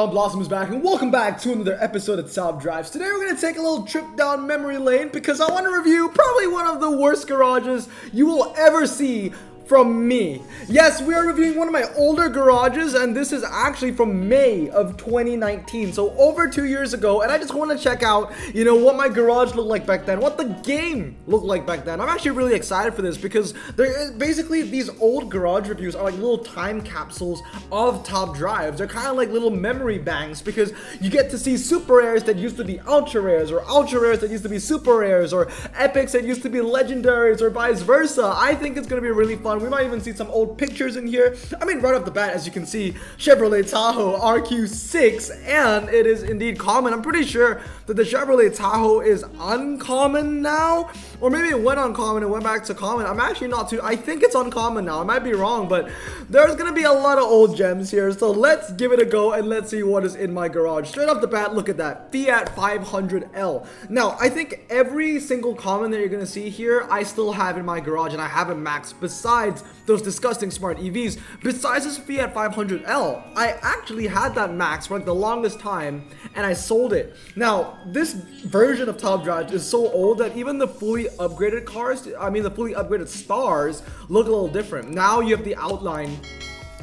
on? Blossom is back, and welcome back to another episode of Top Drives. Today we're going to take a little trip down memory lane because I want to review probably one of the worst garages you will ever see from me. Yes, we are reviewing one of my older garages, and this is actually from May of 2019, so over 2 years ago. And I just want to check out, what my garage looked like back then, what the game looked like back then. I'm actually really excited for this because there is basically these old garage reviews are like little time capsules of Top Drives. They're kind of like little memory banks because you get to see super rares that used to be ultra rares, or ultra rares that used to be super rares, or epics that used to be legendaries, or vice versa. I think it's going to be really fun. We might even see some old pictures in here. I mean, right off the bat, as you can see, Chevrolet Tahoe RQ6, and it is indeed common. I'm pretty sure that the Chevrolet Tahoe is uncommon now, or maybe it went uncommon and went back to common. I'm actually not too, I think it's uncommon now. I might be wrong, but there's gonna be a lot of old gems here, so let's give it a go and let's see what is in my garage. Straight off the bat, look at that Fiat 500L. Now, I think every single common that you're gonna see here, I still have in my garage, and I have it maxed. Besides those disgusting smart EVs, besides this Fiat 500L, I actually had that max for like the longest time, and I sold it. Now, this version of Top Drives is so old that even the fully upgraded cars, the fully upgraded stars, look a little different. Now you have the outline,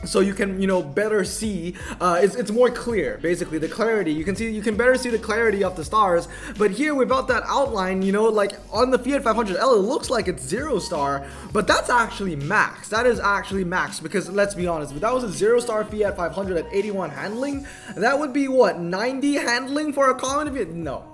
so you can, better see, it's more clear, basically, the clarity. You can better see the clarity of the stars, but here, without that outline, like on the Fiat 500L, it looks like it's 0-star, but that's actually max. That is actually max, because let's be honest, if that was a 0-star Fiat 500 at 81 handling, that would be, what, 90 handling for a common? No.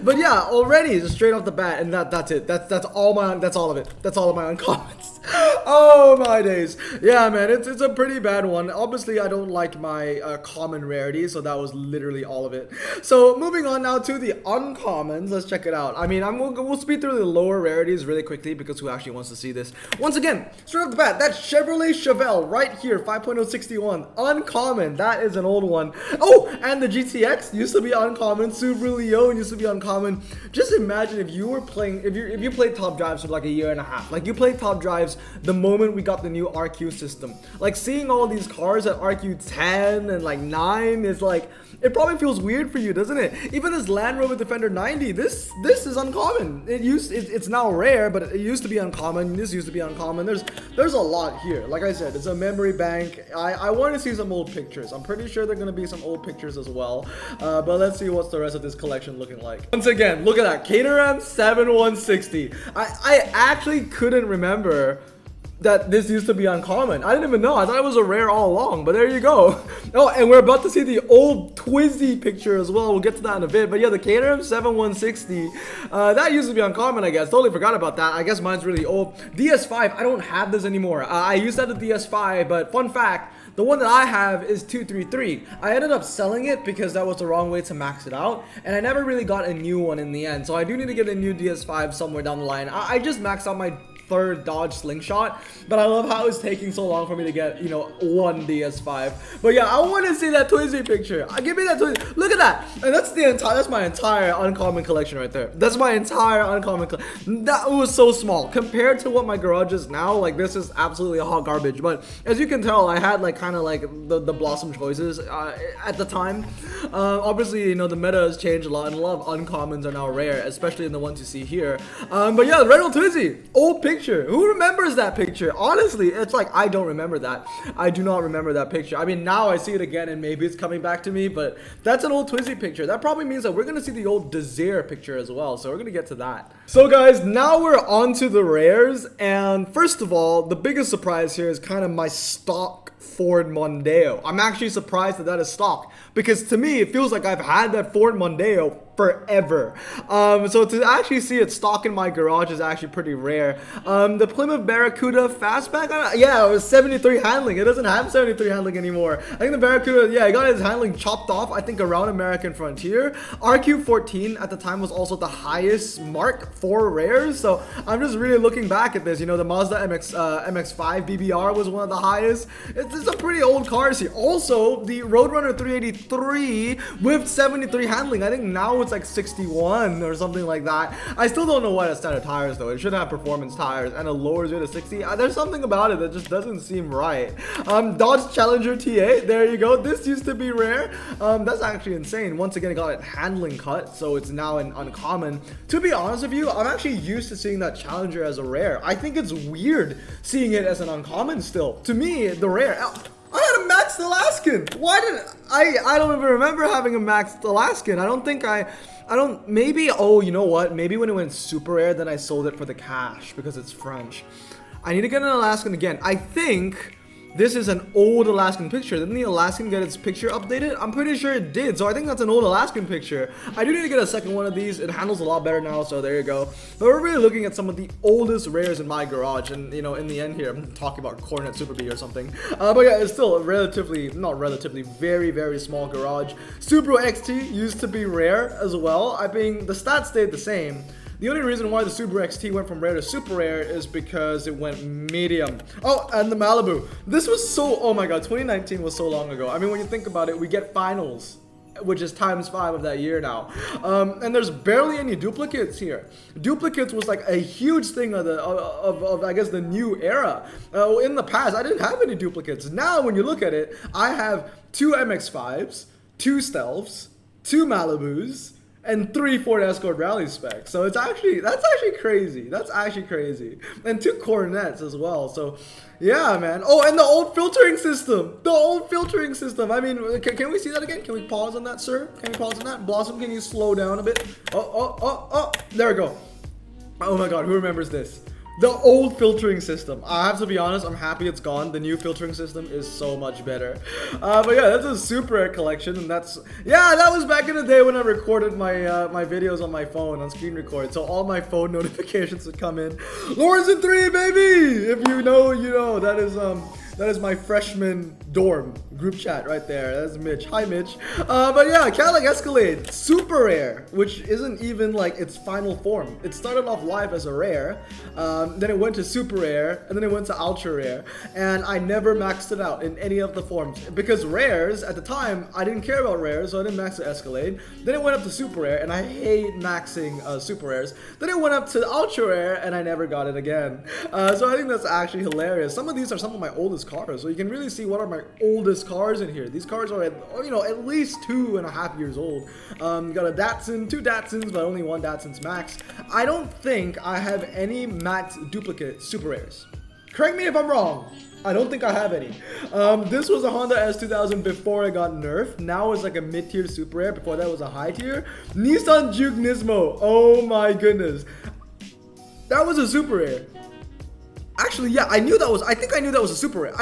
But yeah, already, just straight off the bat, and that's it. That's all of it. That's all of my uncommons. Oh my days. Yeah, man, it's a pretty bad one. Obviously, I don't like my common rarity, so that was literally all of it. So moving on now to the uncommons. Let's check it out. I mean, we'll speed through the lower rarities really quickly because who actually wants to see this? Once again, straight off the bat, that Chevrolet Chevelle right here, 5.061, uncommon. That is an old one. Oh, and the GTX used to be uncommon. Subaru Leon used to be uncommon. Just imagine if you were playing, if you played Top Drives for like a year and a half. Like, you played Top Drives the moment we got the new RQ system. Like, seeing all these cars at RQ10 and like 9 is like, it probably feels weird for you, doesn't it? Even this Land Rover Defender 90, this is uncommon. It's now rare, but it used to be uncommon. This used to be uncommon. There's a lot here. Like I said, it's a memory bank. I want to see some old pictures. I'm pretty sure there are going to be some old pictures as well. But let's see what's the rest of this collection looking like. Once again, look at that Caterham 7160. I actually couldn't remember that this used to be uncommon. I didn't even know. I thought it was a rare all along, but there you go. Oh, and we're about to see the old Twizy picture as well. We'll get to that in a bit. But yeah, the Caterham 7160, that used to be uncommon, I guess. Totally forgot about that. I guess mine's really old. DS5, I don't have this anymore. I used to have the DS5, but fun fact, the one that I have is 233. I ended up selling it because that was the wrong way to max it out, and I never really got a new one in the end. So I do need to get a new DS5 somewhere down the line. I just maxed out my third Dodge Slingshot, but I love how it's taking so long for me to get, one DS5. But yeah, I want to see that Twizy picture. Give me that Twizy. Look at that. And that's my entire uncommon collection right there. That's my entire uncommon collection. That was so small compared to what my garage is now. Like, this is absolutely hot garbage. But as you can tell, I had like kind of like the Blossom choices at the time. Obviously, the meta has changed a lot, and a lot of uncommons are now rare, especially in the ones you see here. But yeah, the Red Twizy, old picture. Who remembers that picture? Honestly, it's like, I don't remember that. I do not remember that picture. I mean, now I see it again and maybe it's coming back to me, but that's an old Twizy picture. That probably means that we're going to see the old Desire picture as well, so we're going to get to that. So guys, now we're on to the rares, and first of all, the biggest surprise here is kind of my stock Ford Mondeo. I'm actually surprised that is stock, because to me, it feels like I've had that Ford Mondeo forever. So to actually see it stock in my garage is actually pretty rare. The Plymouth Barracuda Fastback, yeah, it was 73 handling. It doesn't have 73 handling anymore. I think the Barracuda, yeah, it got his handling chopped off, I think, around American Frontier. RQ14 at the time was also the highest mark for rares, so I'm just really looking back at this. The Mazda MX-5 BBR was one of the highest. it's a pretty old cars here. Also, the Roadrunner 383 with 73 handling. I think now it's like 61 or something like that. I still don't know why it's standard tires though. It should have performance tires and it lowers it to 60. There's something about it that just doesn't seem right. Dodge Challenger TA, there you go. This used to be rare. That's actually insane. Once again, it got a handling cut, so it's now an uncommon. To be honest with you, I'm actually used to seeing that Challenger as a rare. I think it's weird seeing it as an uncommon still. To me, the rare. I had a maxed Alaskan. Why did I don't even remember having a maxed Alaskan. I don't, maybe, oh, you know what? Maybe when it went super rare, then I sold it for the cash because it's French. I need to get an Alaskan again. I think this is an old Alaskan picture. Didn't the Alaskan get its picture updated? I'm pretty sure it did. So I think that's an old Alaskan picture. I do need to get a second one of these. It handles a lot better now, so there you go. But we're really looking at some of the oldest rares in my garage. And, you know, in the end here, I'm talking about Coronet Super B or something. But yeah, it's still a relatively, not relatively, very, very small garage. Subaru XT used to be rare as well. I think the stats stayed the same. The only reason why the Subaru XT went from rare to super rare is because it went medium. Oh, and the Malibu. This was so, oh my god, 2019 was so long ago. I mean, when you think about it, we get finals, which is ×5 of that year now. And there's barely any duplicates here. Duplicates was like a huge thing of I guess, the new era. In the past, I didn't have any duplicates. Now, when you look at it, I have 2 MX-5s, 2 Stealths, 2 Malibus, and 3 Ford Escort Rally specs. So that's actually crazy. That's actually crazy. And 2 Coronets as well. So yeah, man. Oh, and the old filtering system. The old filtering system. I mean, can we see that again? Can we pause on that, sir? Can we pause on that? Blossom, can you slow down a bit? Oh. There we go. Oh my god, who remembers this? The old filtering system. I have to be honest, I'm happy it's gone. The new filtering system is so much better. But yeah, that's a super rare collection, and that's, yeah, that was back in the day when I recorded my my videos on my phone, on screen record. So all my phone notifications would come in. Lawrence in 3, baby! If you know, you know. That is my freshman dorm group chat right there. That's Mitch. Hi, Mitch. But yeah, Cadillac Escalade, super rare, which isn't even like its final form. It started off live as a rare, then it went to super rare, and then it went to ultra rare. And I never maxed it out in any of the forms because rares at the time, I didn't care about rares, so I didn't max the Escalade. Then it went up to super rare, and I hate maxing super rares. Then it went up to ultra rare, and I never got it again. So I think that's actually hilarious. Some of these are some of my oldest cars, so you can really see what are my oldest cars in here. These cars are at least 2.5 years old. Got a Datsun, 2 Datsuns, but only 1 Datsun's max. I don't think I have any max duplicate super rares. Correct me if I'm wrong. I don't think I have any. This was a Honda S2000 before it got nerfed. Now it's like a mid-tier super rare. Before that was a high tier. Nissan Juke Nismo. Oh my goodness. That was a super rare. Actually, yeah, I think I knew that was a super rare.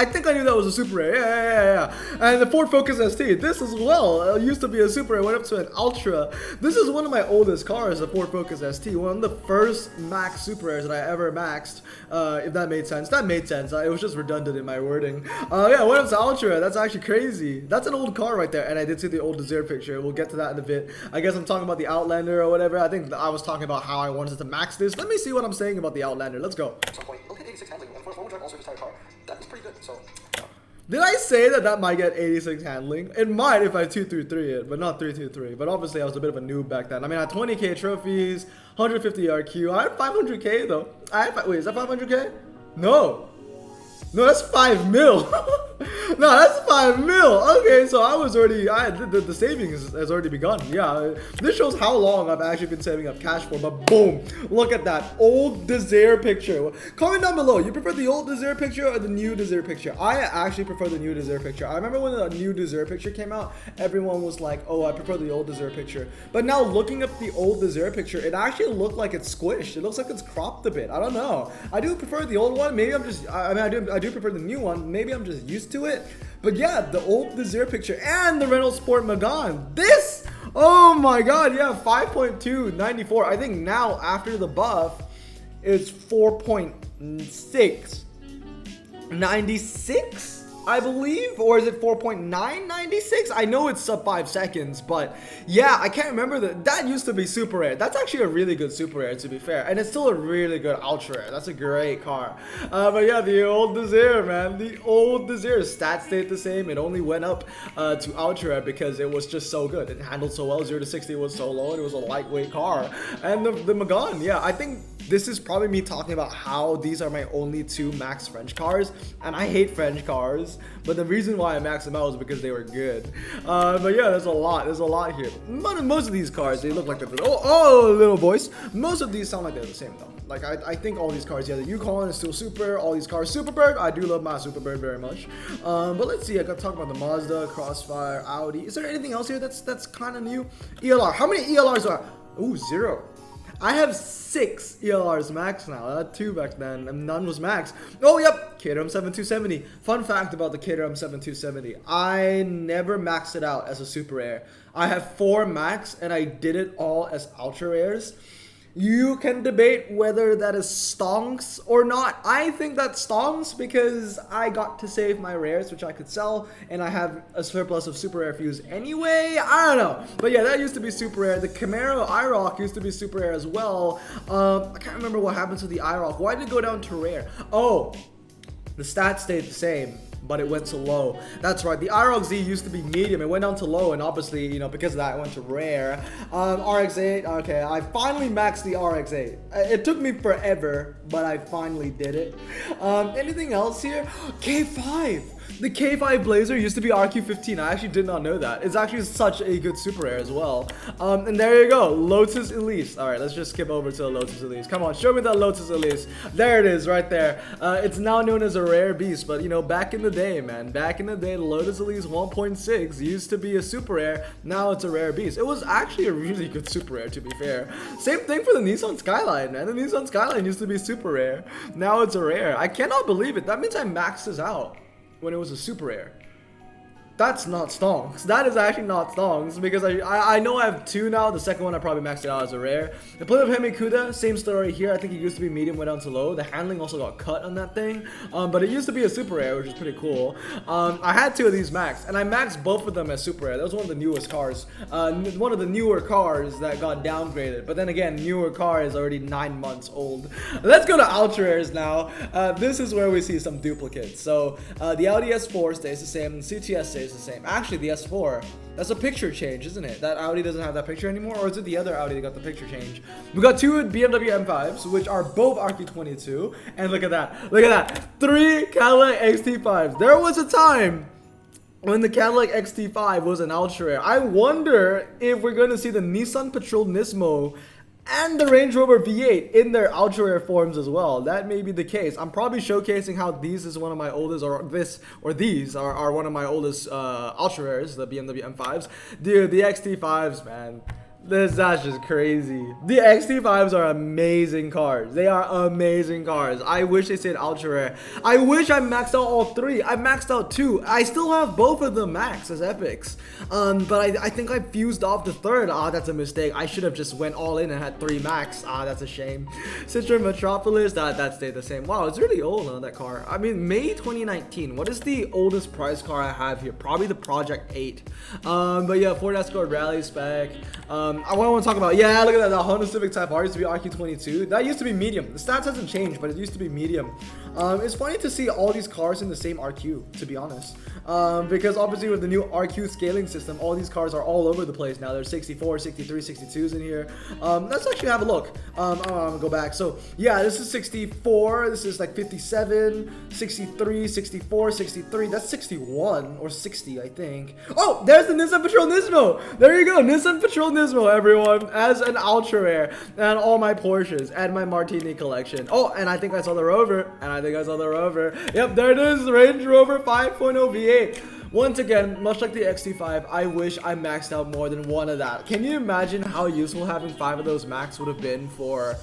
Yeah. And the Ford Focus ST, this as well, used to be a super rare, went up to an ultra. This is one of my oldest cars, the Ford Focus ST, one of the first max super rares that I ever maxed, if that made sense. That made sense, it was just redundant in my wording. Yeah, went up to ultra, that's actually crazy. That's an old car right there, and I did see the old Desire picture. We'll get to that in a bit. I guess I'm talking about the Outlander or whatever. I think I was talking about how I wanted to max this. Let me see what I'm saying about the Outlander. Let's go. At some point, it'll hit 86 handling, and of course, four-wheel drive also is a car. That is pretty good, so. Did I say that might get 86 handling? It might if I 233 it, but not 323. But obviously, I was a bit of a noob back then. I mean, I had 20k trophies, 150 RQ. I had 500k though. Wait, is that 500k? No, that's 5 mil. No, that's 5 mil. Okay, so I was already, the savings has already begun. Yeah, this shows how long I've actually been saving up cash for. But boom, look at that old Desire picture. Comment down below, you prefer the old Desire picture or the new Desire picture? I actually prefer the new Desire picture. I remember when the new Desire picture came out, everyone was like, oh, I prefer the old Desire picture. But now looking at the old Desire picture, it actually looked like it's squished. It looks like it's cropped a bit. I don't know. I do prefer the old one. Maybe I'm just, I do prefer the new one. Maybe I'm just used to it. But yeah, the old Desire picture and the Renault Sport Megane. This, oh my god, yeah, 5.294. I think now after the buff, it's 4.6. 96? I believe, or is it 4.996? I know it's sub 5 seconds, but yeah, I can't remember that used to be super rare. That's actually a really good super rare, to be fair, and it's still a really good ultra rare. That's a great car. But yeah, the old Desire, man, the old Desire. Stats stayed the same. It only went up to ultra rare because it was just so good. It handled so well. 0 to 60 was so low, and it was a lightweight car. And the Magan, yeah, I think this is probably me talking about how these are my only 2 max French cars, and I hate French cars, but the reason why I maxed them out is because they were good. But yeah, there's a lot here. Most of these cars, they look like they're little voice. Most of these sound like they're the same though. Like I think all these cars, yeah, the Yukon is still super. All these cars, Superbird. I do love my Superbird very much. But let's see. I got to talk about the Mazda, Crossfire, Audi. Is there anything else here that's kind of new? ELR. How many ELRs are? Ooh, 0. I have 6 ELRs max now. I had 2 back then, and none was max. Oh, yep, Caterham 7270. Fun fact about the Caterham 7270. I never maxed it out as a super rare. I have 4 max, and I did it all as ultra rares. You can debate whether that is stonks or not. I think that's stonks because I got to save my rares, which I could sell, and I have a surplus of super rare fuse anyway. I don't know. But yeah, that used to be super rare. The Camaro IROC used to be super rare as well. I can't remember what happened to the IROC. Why did it go down to rare? Oh, the stats stayed the same, but it went to low. That's right, the RX-Z used to be medium, it went down to low, and obviously, you know, because of that, it went to rare. RX-8, okay, I finally maxed the RX-8. It took me forever, but I finally did it. Anything else here? K5! The K5 Blazer used to be RQ15. I actually did not know that. It's actually such a good super rare as well. And there you go, Lotus Elise. All right, let's just skip over to the Lotus Elise. Come on, show me that Lotus Elise. There it is, right there. It's now known as a rare beast, but you know, back in the day, man, back in the day, the Lotus Elise 1.6 used to be a super rare. Now it's a rare beast. It was actually a really good super rare, to be fair. Same thing for the Nissan Skyline, man. The Nissan Skyline used to be super rare. Now it's a rare. I cannot believe it. That means I maxed this out when it was a super rare. That's not stonks. That is actually not stonks because I know I have 2 now. The second one I probably maxed it out as a rare. The Plymouth Hemi-Cuda, same story here. I think it used to be medium, went down to low. The handling also got cut on that thing. But it used to be a super rare, which is pretty cool. I had 2 of these maxed, and I maxed both of them as super rare. That was one of the newest cars. One of the newer cars that got downgraded. But then again, newer car is already 9 months old. Let's go to ultra rares now. This is where we see some duplicates. So the Audi S4 stays the same, and CTS stays the same. Actually, the S4, that's a picture change, isn't it? That Audi doesn't have that picture anymore, or is it the other Audi that got the picture change? We got 2 BMW M5s, which are both RQ22, and look at that. Look at that. 3 Cadillac XT5s. There was a time when the Cadillac XT5 was an ultra rare. I wonder if we're going to see the Nissan Patrol Nismo and the Range Rover V8 in their ultra rare forms as well. That may be the case. I'm probably showcasing how these is one of my oldest, or these are one of my oldest ultra rares, the BMW M5s. Dude, the XT5s, man. That's just crazy. The XT5s are amazing cars. They are amazing cars. I wish they stayed ultra rare. I wish I maxed out all 3. I maxed out 2. I still have both of them maxed as epics. But I think I fused off the 3rd. That's a mistake. I should have just went all in and had 3 max. That's a shame. Citroen Metropolis, that stayed the same. Wow, it's really old, huh, that car. I mean, May 2019. What is the oldest price car I have here? Probably the Project 8. But yeah, Ford Escort Rally spec. I want to talk about, yeah, look at that, the Honda Civic Type R used to be RQ22. That used to be medium. The stats hasn't changed, but it used to be medium. It's funny to see all these cars in the same RQ, to be honest. Because obviously with the new RQ scaling system, all these cars are all over the place now. There's 64, 63, 62s in here. Let's actually have a look. I'm gonna go back. So yeah, this is 64, this is like 57, 63, 64, 63. That's 61 or 60, I think. Oh, there's the Nissan Patrol Nismo. There you go, Nissan Patrol Nismo, everyone, as an ultra rare, and all my Porsches and my Martini collection. Oh, and I think I saw the Rover, Yep, there it is, Range Rover 5.0 V8. Once again, much like the XT5, I wish I maxed out more than 1 of that. Can you imagine how useful having 5 of those max would have been for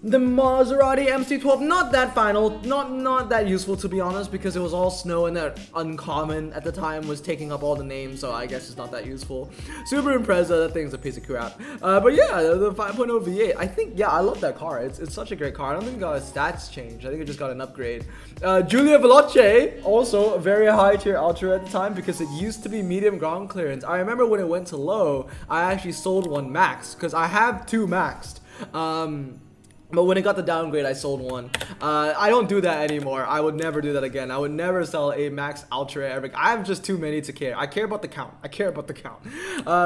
The Maserati MC12, not that final, not that useful to be honest, because it was all snow and that uncommon at the time was taking up all the names, so I guess it's not that useful. Super Impreza, that thing's a piece of crap. But yeah, the 5.0 V8, I think, yeah, I love that car. It's such a great car. I don't think it got its stats changed. I think it just got an upgrade. Giulia Veloce, also a very high tier Ultra at the time because it used to be medium ground clearance. I remember when it went to low, I actually sold one maxed because I have two maxed. But when it got the downgrade, I sold one. I don't do that anymore. I would never do that again. I would never sell a max ultra ever. I have just too many to care. I care about the count. I care about the count.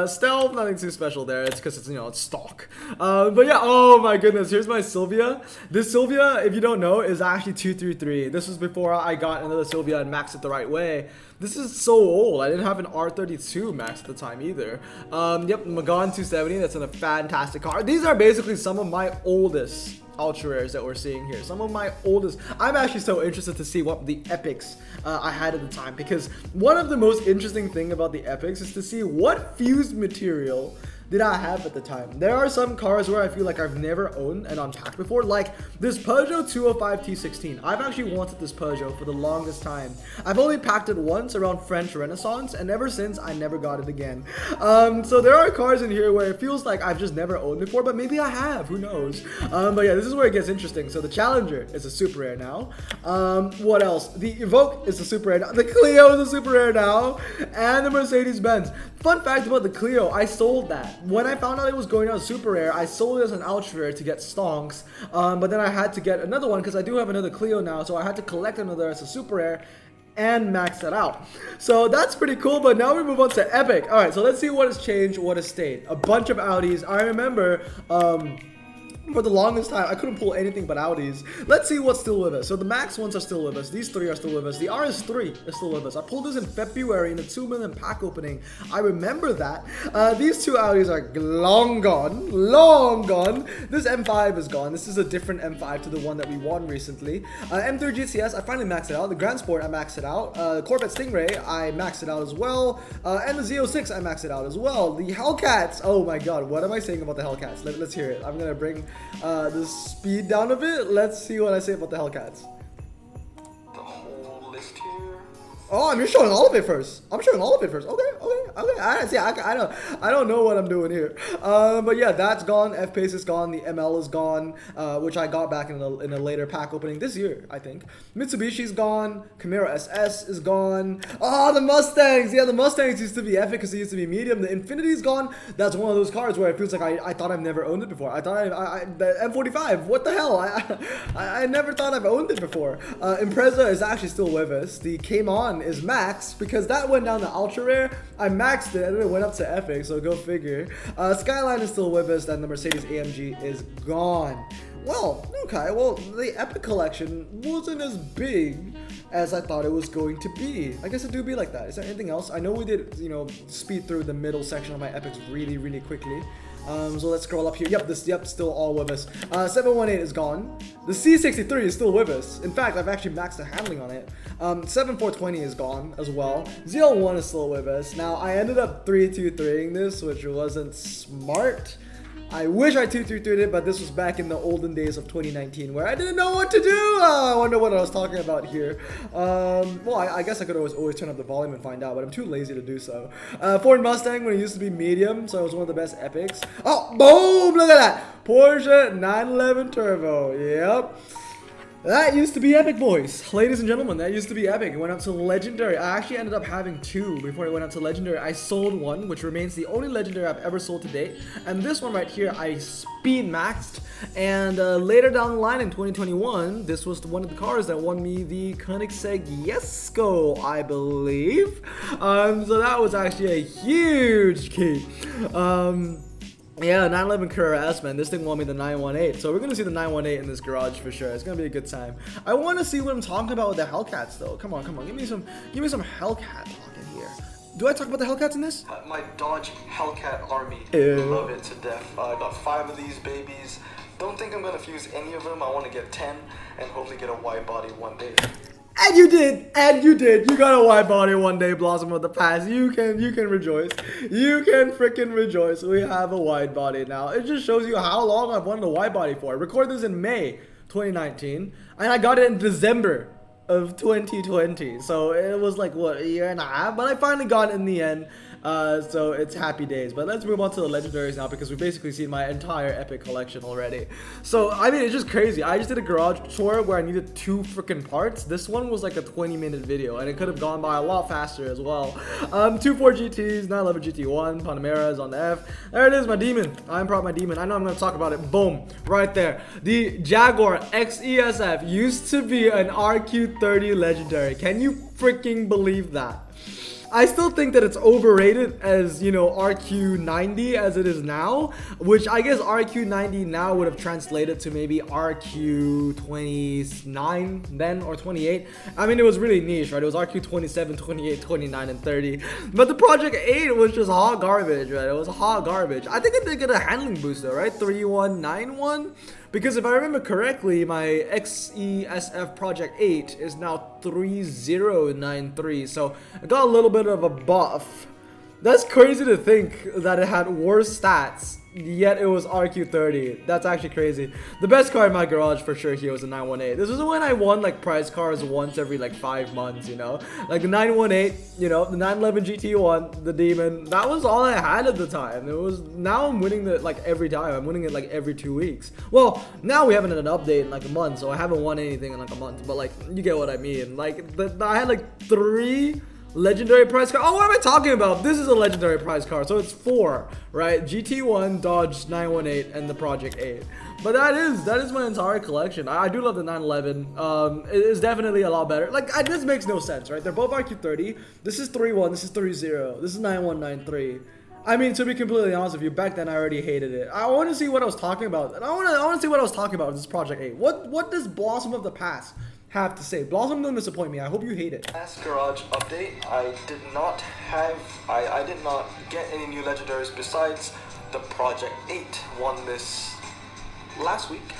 Stealth, nothing too special there. It's because it's, you know, it's stock. But yeah, oh my goodness. Here's my Silvia. This Silvia, if you don't know, is actually 233. This was before I got another Silvia and maxed it the right way. This is so old. I didn't have an R32 max at the time either. Yep, Magan 270. That's a fantastic car. These are basically some of my oldest ultra rares that we're seeing here. Some of my oldest. I'm actually so interested to see what the epics I had at the time, because one of the most interesting thing about the epics is to see what fused material did I have at the time. There are some cars where I feel like I've never owned and unpacked before, like this Peugeot 205 T16. I've actually wanted this Peugeot for the longest time. I've only packed it once around French Renaissance, and ever since I never got it again. So there are cars in here where it feels like I've just never owned before, but maybe I have, who knows. But yeah, this is where it gets interesting. So the Challenger is a super rare now. What else? The Evoque is a super rare now. The Clio is a super rare now, and the Mercedes-Benz. Fun fact about the Clio, I sold that. When I found out it was going out super rare, I sold it as an ultra rare to get stonks, but then I had to get another one because I do have another Clio now, so I had to collect another as a super rare and max that out. So that's pretty cool, but now we move on to Epic. Alright, so let's see what has changed, what has stayed. A bunch of Audis. I remember, for the longest time, I couldn't pull anything but Audis. Let's see what's still with us. So the Max ones are still with us. These three are still with us. The RS3 is still with us. I pulled this in February in a 2 million pack opening. I remember that. These two Audis are long gone. Long gone. This M5 is gone. This is a different M5 to the one that we won recently. M3 GTS, I finally maxed it out. The Grand Sport, I maxed it out. Corvette Stingray, I maxed it out as well. And the Z06, I maxed it out as well. The Hellcats, oh my god, what am I saying about the Hellcats? Let's hear it. I'm gonna bring the speed down a bit. Let's see what I say about the Hellcats. The whole list here. Oh, I'm just showing all of it first. I'm showing all of it first. Okay. I don't know what I'm doing here. But yeah, that's gone. F-Pace is gone. The ML is gone, which I got back in a later pack opening this year, I think. Mitsubishi's gone. Camaro SS is gone. Oh, the Mustangs. Yeah, the Mustangs used to be epic because it used to be medium. The Infinity's gone. That's one of those cars where it feels like I thought I've never owned it before. I thought the M45. What the hell? I never thought I've owned it before. Impreza is actually still with us. The Came On is max because that went down to ultra rare. I maxed it and then it went up to epic, so go figure. Skyline is still with us, and the Mercedes AMG is gone. Well, okay, well, the Epic collection wasn't as big as I thought it was going to be. I guess it do be like that. Is there anything else? I know we did, you know, speed through the middle section of my Epics really quickly. So let's scroll up here. Yep, still all with us. 718 is gone. The C63 is still with us. In fact, I've actually maxed the handling on it. 7420 is gone as well. ZL1 is still with us. Now, I ended up 323ing this, which wasn't smart. I wish I 233'd it, but this was back in the olden days of 2019 where I didn't know what to do. I wonder what I was talking about here. Well, I guess I could always turn up the volume and find out, but I'm too lazy to do so. Ford Mustang when it used to be medium, so it was one of the best epics. Oh, boom! Look at that! Porsche 911 Turbo. Yep. That used to be epic, boys. Ladies and gentlemen, that used to be epic. It went up to legendary. I actually ended up having two before it went up to legendary. I sold one, which remains the only legendary I've ever sold to date. And this one right here, I speed maxed. And later down the line in 2021, this was one of the cars that won me the Koenigsegg Jesko, I believe. So that was actually a huge key. Yeah, 911 Carrera S, man. This thing won me the 918. So we're going to see the 918 in this garage for sure. It's going to be a good time. I want to see what I'm talking about with the Hellcats, though. Come on. Give me some Hellcat talk in here. Do I talk about the Hellcats in this? My Dodge Hellcat Army. Love it to death. I got 5 of these babies. Don't think I'm going to fuse any of them. I want to get 10 and hopefully get a wide body one day. And you did, You got a wide body one day, Blossom of the Past. You can rejoice. You can freaking rejoice. We have a wide body now. It just shows you how long I've wanted a wide body for. I recorded this in May 2019, and I got it in December of 2020. So it was like, what, a year and a half? But I finally got it in the end. So it's happy days. But let's move on to the legendaries now, because we've basically seen my entire epic collection already. So I mean, it's just crazy. I just did a garage tour where I needed 2 freaking parts. This one was like a 20-minute video, and it could have gone by a lot faster as well. 2.4 GTs, 911 GT1, Panamera is on the F. There it is, my demon. I'm proud of my demon. I know I'm gonna talk about it. Boom, right there. The Jaguar XESF used to be an RQ30 legendary. Can you freaking believe that? I still think that it's overrated as, you know, RQ90 as it is now, which I guess RQ90 now would have translated to maybe RQ29 then, or 28. I mean, it was really niche, right? It was RQ27, 28, 29, and 30. But the Project 8 was just hot garbage, right? It was hot garbage. I think it did get a handling boost though, right? 3191? Because if I remember correctly, my XESF Project 8 is now 3093, so I got a little bit of a buff. That's crazy to think that it had worse stats, yet it was RQ30. That's actually crazy. The best car in my garage for sure here was the 918. This was when I won like prize cars once every like 5 months, you know? Like the 918, you know, the 911 GT1, the Demon. That was all I had at the time. It was, now I'm winning it like every time. I'm winning it like every 2 weeks. Well, now we haven't had an update in like a month, so I haven't won anything in like a month. But like, you get what I mean. Like, I had like 3 legendary prize car. Oh, what am I talking about? This is a legendary prize car, so it's 4, right? GT1, Dodge 918, and the Project 8. But that is my entire collection. I do love the 911. It is definitely a lot better. Like, this makes no sense, right? They're both RQ30. This is 31. This is 30. This is 9193. I mean, to be completely honest with you, back then I already hated it. I want to see what I was talking about. And I want to see what I was talking about with this Project 8. What does Blossom of the Past have to say? Blossom doesn't disappoint me. I hope you hate it. Last garage update, I did not get any new legendaries besides the Project 8. Won this last week.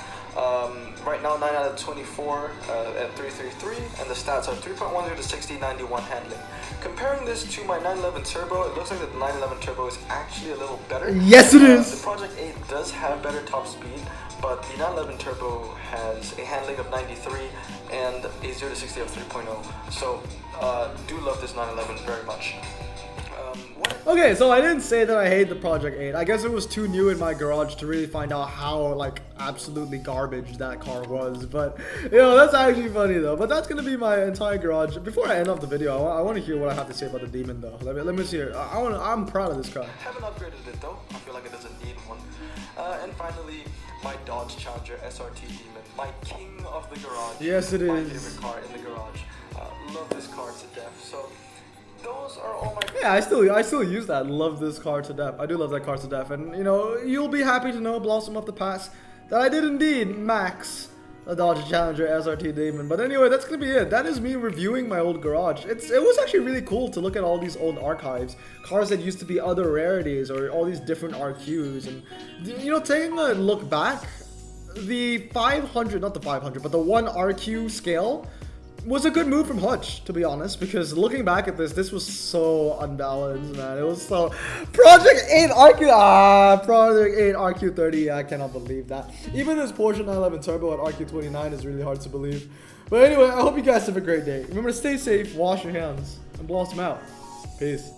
Right now 9 out of 24 at 333, and the stats are 3.10 to 60, 91 handling. Comparing this to my 911 Turbo, it looks like the 911 Turbo is actually a little better. Yes, it is. The Project 8 does have better top speed, but the 911 Turbo has a handling of 93 and a 0 to 60 of 3.0. So, do love this 911 very much. Okay, so I didn't say that I hate the Project 8. I guess it was too new in my garage to really find out how, like, absolutely garbage that car was. But, you know, that's actually funny, though. But that's going to be my entire garage. Before I end off the video, I want to hear what I have to say about the Demon, though. Let me see it. I'm proud of this car. I haven't upgraded it, though. I feel like it doesn't need one. And finally, my Dodge Challenger SRT Demon. My king of the garage. Yes, it my is. My favorite car in the garage. Love this car to death. So, those are all my... Yeah, I still use that. Love this car to death. I do love that car to death. And, you know, you'll be happy to know, Blossom of the Past, that I did indeed max a Dodge Challenger SRT Demon. But anyway, that's going to be it. That is me reviewing my old garage. It was actually really cool to look at all these old archives. Cars that used to be other rarities or all these different RQs. And, you know, taking a look back, the 500, not the 500, but the 1 RQ scale was a good move from Hutch, to be honest, because looking back at this was so unbalanced, man. It was so... Project 8 RQ30, I cannot believe that. Even this Porsche 911 Turbo at RQ29 is really hard to believe. But anyway, I hope you guys have a great day. Remember to stay safe, wash your hands, and blossom out. Peace.